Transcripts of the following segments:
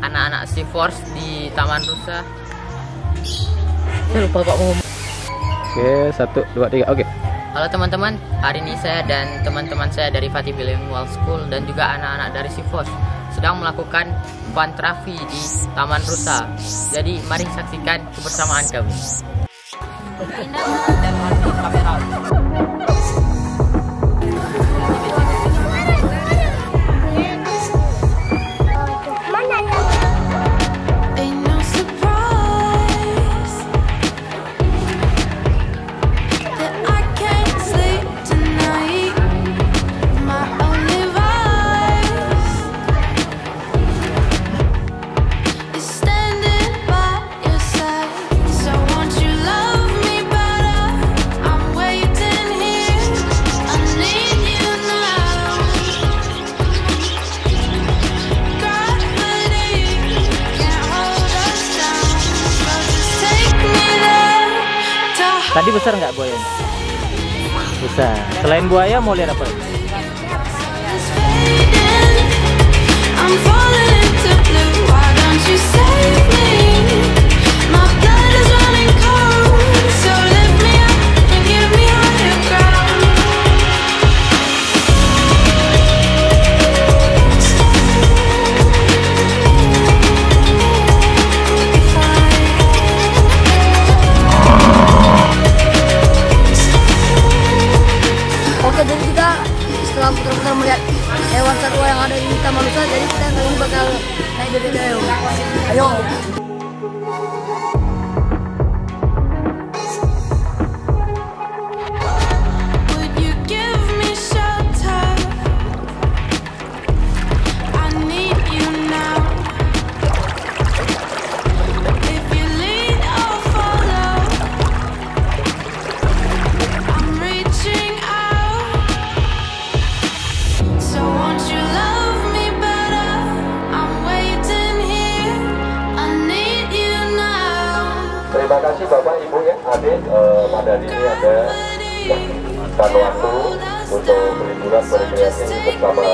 anak-anak Sea Force di Taman Rusa. Saya lupa kok ngomong. Oke, 1, 2, 3, oke. Halo teman-teman, hari ini saya dan teman-teman saya dari Fatih Bilingual School dan juga anak-anak dari Sea Force sedang melakukan fun travi di Taman Rusa. Jadi mari saksikan kebersamaan kami. Tadi besar nggak buaya? Besar. Selain buaya mau lihat apa? Oke, jadi kita setelah putar-putar melihat hewan satwa yang ada di Taman Rusa, jadi kita kali ini bakal naik BBM. Ayo. Terima kasih Bapak Ibu ya, adik pada hari ini ada waktu untuk berliburan berkreasi bersama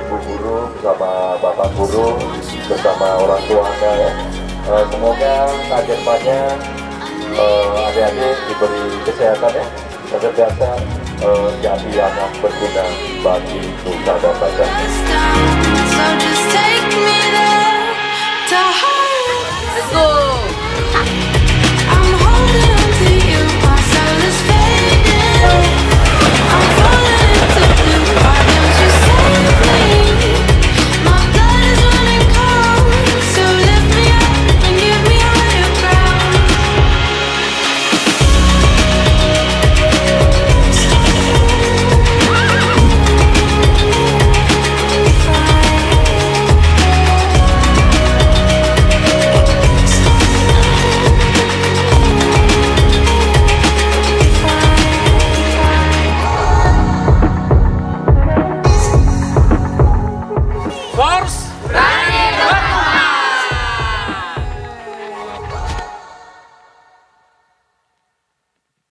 ibu guru, bersama bapak guru, bersama orang tua Anda ya. Semoga akhirnya adik-adik diberi kesehatan ya, senantiasa jadi anak berguna bagi nusa dan bangsa.